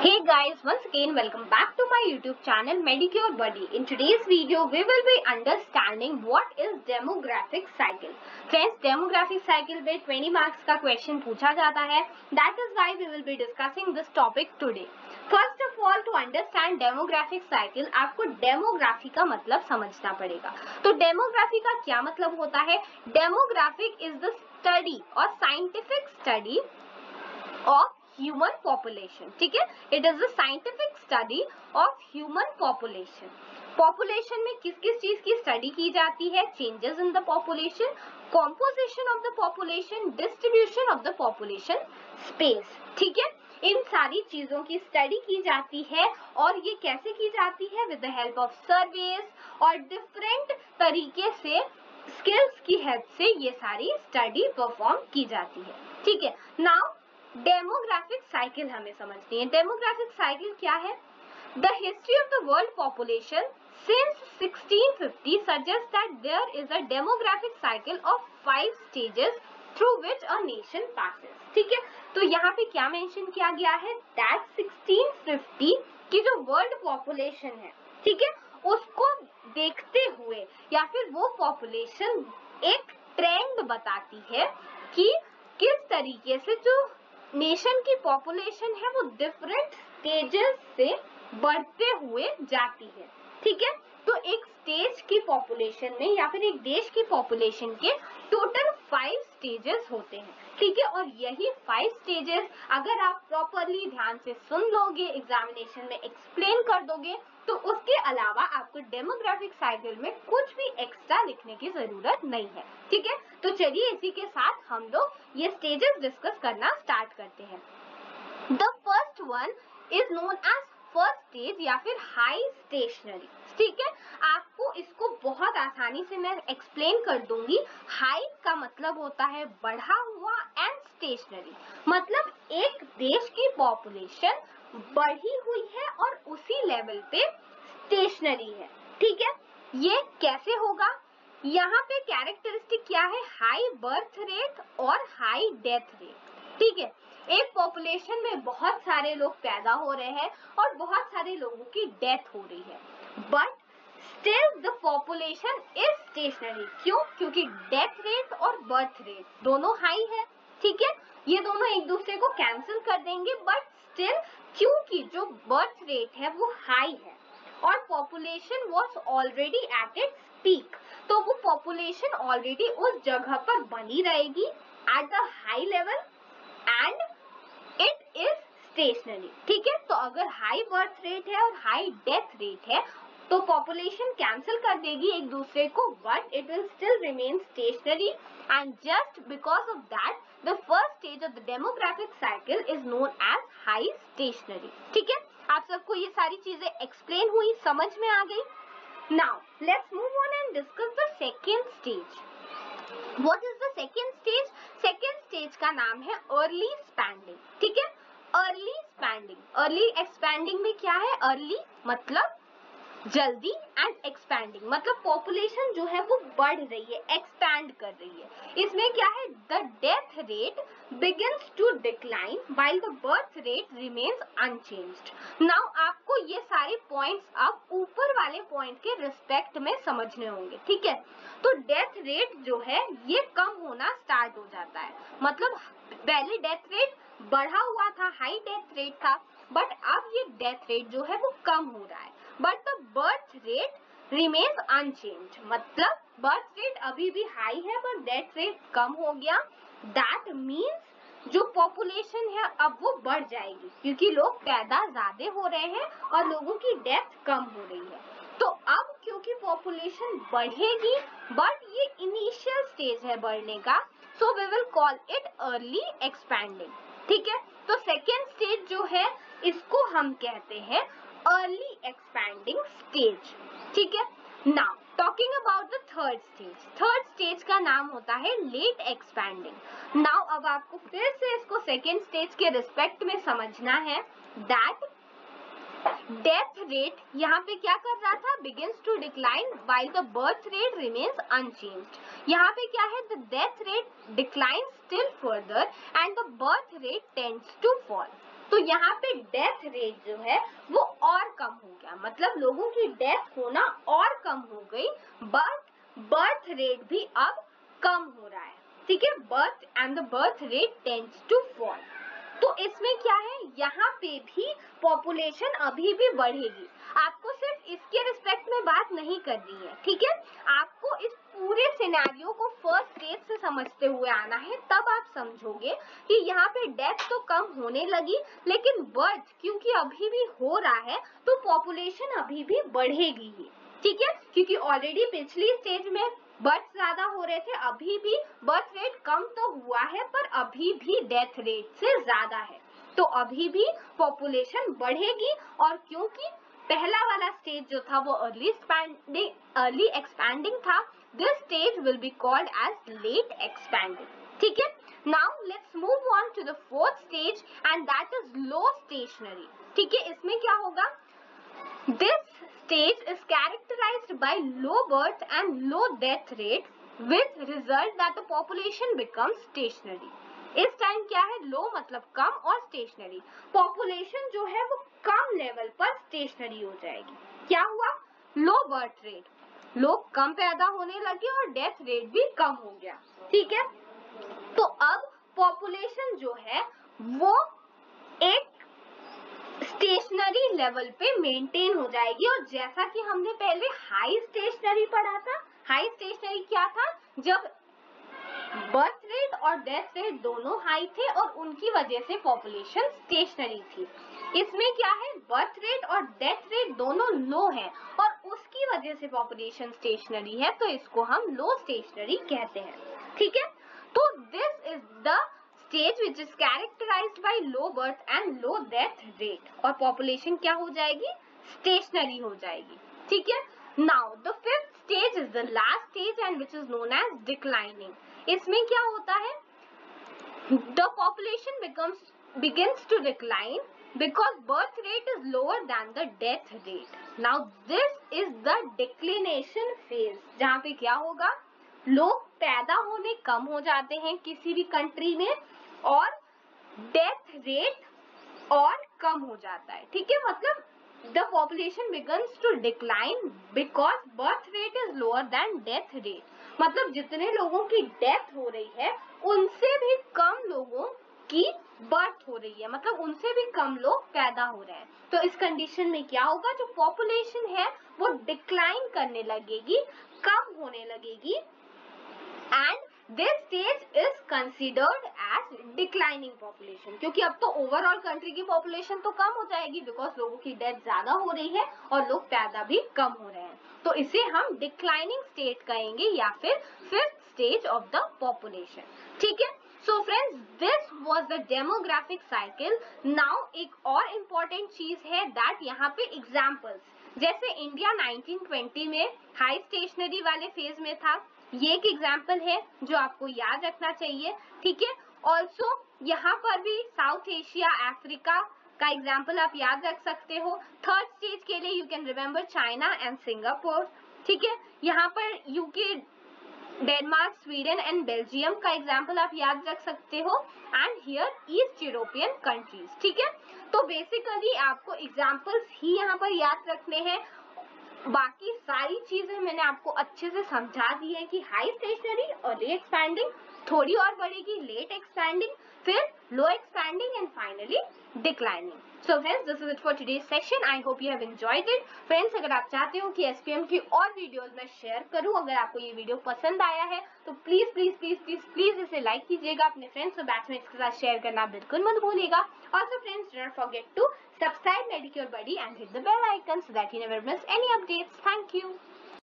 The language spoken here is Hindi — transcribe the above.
Hey guys, once again welcome back to my YouTube channel Medicure Buddy. In today's video, we will be understanding what is demographic cycle. Friends, demographic cycle में 20 marks का question पूछा जाता है. That is why we will be discussing this topic today. First of all, to understand demographic cycle, आपको demography का मतलब समझना पड़ेगा. तो demography का क्या मतलब होता है? Demographic is the study or scientific study of human population. ठीक है, it is the scientific study of human population. Population में किस किस चीज की स्टडी की जाती है? Changes in the population, composition of the population, distribution of the population space. ठीक है, इन सारी चीजों की स्टडी की जाती है. और ये कैसे की जाती है? With the help of surveys और डिफरेंट तरीके से स्किल्स की हेल्प से ये सारी स्टडी परफॉर्म की जाती है. ठीक है, नाउ डेमोग्राफिक साइकिल हमें समझनी है. डेमोग्राफिक साइकिल क्या है? The history of the world population since 1650 suggests that there is a demographic cycle of 5 stages through which a nation passes. ठीक है, तो यहाँ पे क्या मेंशन किया गया है? That 1650 की जो वर्ल्ड पॉपुलेशन है, ठीक है, उसको देखते हुए या फिर वो पॉपुलेशन एक ट्रेंड बताती है कि किस तरीके से जो नेशन की पॉपुलेशन है वो डिफरेंट स्टेजेस से बढ़ते हुए जाती है. ठीक है, तो एक स्टेज की पॉपुलेशन में या फिर एक देश की पॉपुलेशन के टोटल 5 स्टेजेस होते हैं. ठीक है, और यही 5 स्टेजेस अगर आप प्रॉपरली ध्यान से सुन लोगे, एग्जामिनेशन में एक्सप्लेन कर दोगे, तो उसके अलावा आपको डेमोग्राफिक साइकिल में कुछ भी एक्स्ट्रा लिखने की जरूरत नहीं है. ठीक है, तो चलिए इसी के साथ हम लोग ये स्टेजेस डिस्कस करना स्टार्ट करते हैं. The first one is known as first stage या फिर हाई स्टेशनरी. ठीक है, आपको इसको बहुत आसानी से मैं एक्सप्लेन कर दूंगी. हाई का मतलब होता है बढ़ा हुआ एंड स्टेशनरी मतलब एक देश की पॉपुलेशन बढ़ी हुई है और उसी लेवल पे स्टेशनरी है. ठीक है, ये कैसे होगा? यहाँ पे कैरेक्टरिस्टिक क्या है? हाई बर्थ रेट और हाई डेथ रेट. ठीक है, एक पॉपुलेशन में बहुत सारे लोग पैदा हो रहे हैं और बहुत सारे लोगों की डेथ हो रही है, but still the population is stationary. क्यों? क्योंकि डेथ रेट और बर्थ रेट दोनों हाई है. ठीक है, ये दोनों एक दूसरे को कैंसिल कर देंगे, बट स्टिल क्योंकि जो बर्थ रेट है वो हाई है और population was already at its peak, तो वो पॉपुलेशन ऑलरेडी उस जगह पर बनी रहेगी at the high level and it is stationary. ठीक है, तो अगर हाई बर्थ रेट है और हाई डेथ रेट है तो पॉपुलेशन कैंसिल कर देगी एक दूसरे को, but it will still remain stationary. And just because of that the first stage of the demographic cycle is known as high stationary. ठीक है, आप सबको ये सारी चीजें एक्सप्लेन हुई, समझ में आ गई? Now let's move on and discuss the second stage. What is the second stage? Second stage का नाम है early expanding. ठीक है, early expanding. early expanding में क्या है? early मतलब जल्दी एंड एक्सपैंडिंग मतलब पॉपुलेशन जो है वो बढ़ रही है, एक्सपैंड कर रही है. इसमें क्या है? The death rate begins to decline while the birth rate remains unchanged. Now आपको ये सारे पॉइंट्स अब ऊपर वाले पॉइंट के रिस्पेक्ट में समझने होंगे. ठीक है, तो डेथ रेट जो है ये कम होना स्टार्ट हो जाता है. मतलब पहले डेथ रेट बढ़ा हुआ था, हाई डेथ रेट था, बट अब ये डेथ रेट जो है वो कम हो रहा है, but the birth rate remains unchanged. मतलब बर्थ रेट अभी भी हाई है पर डेथ रेट कम हो गया. दैट मीन्स जो पॉपुलेशन है अब वो बढ़ जाएगी क्योंकि लोग पैदा ज्यादा हो रहे हैं और लोगों की डेथ कम हो रही है. तो अब क्योंकि पॉपुलेशन बढ़ेगी बट ये इनिशियल स्टेज है बढ़ने का, so we will call it early expanding. ठीक है, तो सेकेंड स्टेज जो है इसको हम कहते हैं अर्ली एक्सपैंडिंग स्टेज. ठीक है, now talking about the third stage. Third stage का नाम होता है लेट एक्सपैंडिंग. नाउ अब आपको फिर से इसको सेकेंड स्टेज के रिस्पेक्ट में समझना है. दैट डेथ रेट यहाँ पे क्या कर रहा था? Begins to decline while the birth rate remains unchanged. यहाँ पे क्या है? The death rate decline still further and the birth rate tends to fall. तो यहाँ पे डेथ रेट जो है वो और कम हो गया, मतलब लोगों की डेथ होना और कम हो गई, बट बर्थ रेट भी अब कम हो रहा है, ठीक है। Birth and the birth rate tends to fall. तो इसमें क्या है, यहाँ पे भी पॉपुलेशन अभी भी बढ़ेगी। आपको सिर्फ इसके रिस्पेक्ट में बात नहीं करनी है, ठीक है। आपको इस पूरे सिनेरियो को फर्स्ट स्टेज से समझते हुए आना है, तब आप समझोगे कि यहाँ पे डेथ तो कम होने लगी, लेकिन बर्थ क्योंकि अभी भी हो रहा है तो पॉपुलेशन अभी भी बढ़ेगी ही, ठीक है। क्योंकि ऑलरेडी पिछली स्टेज में बर्थ ज्यादा हो रहे थे, अभी भी बर्थ रेट कम तो हुआ है पर अभी भी डेथ रेट से ज्यादा है, तो अभी भी पॉपुलेशन बढ़ेगी। और क्योंकि पहला वाला स्टेज जो था वो अर्ली एक्सपैंडिंग था, this stage will be called as late expanding, ठीक है। Now let's move on to the fourth stage and that is low stationary, ठीक है। इसमें क्या होगा, this stage is characterized by low birth and low death rate with result that the population becomes stationary। इस टाइम क्या है, लो मतलब कम और स्टेशनरी, पॉपुलेशन जो है वो कम लेवल पर स्टेशनरी हो जाएगी। क्या हुआ, लो बर्थ रेट, लोग कम पैदा होने लगे और डेथ रेट भी कम हो गया, ठीक है। तो अब पॉपुलेशन जो है वो एक स्टेशनरी लेवल पे मेंटेन हो जाएगी। और जैसा कि हमने पहले हाई स्टेशनरी पढ़ा था, हाई स्टेशनरी क्या था, जब बर्थ रेट और डेथ रेट दोनों हाई थे और उनकी वजह से पॉपुलेशन स्टेशनरी थी। इसमें क्या है, बर्थ रेट और डेथ रेट दोनों लो है और उसकी वजह से पॉपुलेशन स्टेशनरी है, तो इसको हम लो स्टेशनरी कहते हैं, ठीक है। तो this is the stage which is characterised by low birth and low death rate, और पॉपुलेशन क्या हो जाएगी, स्टेशनरी हो जाएगी, ठीक है। Now the fifth stage is the last stage and which is known as declining. इसमें क्या होता है, the population begins to decline because birth rate is lower than the death rate. Now this is the declination phase, जहाँ पे क्या होगा, लोग पैदा होने कम हो जाते हैं किसी भी कंट्री में और डेथ रेट और कम हो जाता है, ठीक है। मतलब the population begins to decline because birth rate is lower than death rate, मतलब जितने लोगों की डेथ हो रही है उनसे भी कम लोगों की बर्थ हो रही है, मतलब उनसे भी कम लोग पैदा हो रहे हैं। तो इस कंडीशन में क्या होगा, जो पॉपुलेशन है वो डिक्लाइन करने लगेगी, कम होने लगेगी, and this stage is considered as declining population, क्योंकि अब तो ओवरऑल कंट्री की पॉपुलेशन तो कम हो जाएगी बिकॉज लोगों की डेथ ज्यादा हो रही है और लोग पैदा भी कम हो रहे हैं, तो इसे हम डिक्लाइनिंग स्टेट कहेंगे या फिर fifth stage of the population, ठीक है। सो friends, this was the demographic cycle. Now एक और इम्पोर्टेंट चीज है दैट यहाँ पे एग्जाम्पल्स, जैसे इंडिया 1920 में हाई स्टेशनरी वाले फेज में था, ये एक एग्जाम्पल है जो आपको याद रखना चाहिए, ठीक है। ऑल्सो यहाँ पर भी साउथ एशिया, अफ्रीका का एग्जाम्पल आप याद रख सकते हो। थर्ड स्टेज के लिए you can remember China and Singapore, ठीक है। यहाँ पर UK, Denmark, Sweden and Belgium का एग्जाम्पल आप याद रख सकते हो, and here east European countries, ठीक है। तो बेसिकली आपको एग्जाम्पल्स ही यहाँ पर याद रखने हैं, बाकी सारी चीजें मैंने आपको अच्छे से समझा दी है कि हाई स्टेशनरी, अर्ली एक्सपैंडिंग, थोड़ी और बढ़ेगी लेट एक्सपैंडिंग, फिर low expanding and finally declining. So friends, this is it for today's session. I hope you have enjoyed it. Friends, अगर आप चाहते हो कि एसपीएम की और वीडियोस मैं शेयर करूं, अगर आपको ये वीडियो पसंद आया है तो please please please please please इसे लाइक कीजिएगा, अपने फ्रेंड्स और बैचमेट्स के साथ शेयर करना बिल्कुल मत भूलिएगा। Also friends, do not forget to subscribe Medicure Buddy and hit the bell icon so that you never miss any updates. Thank you.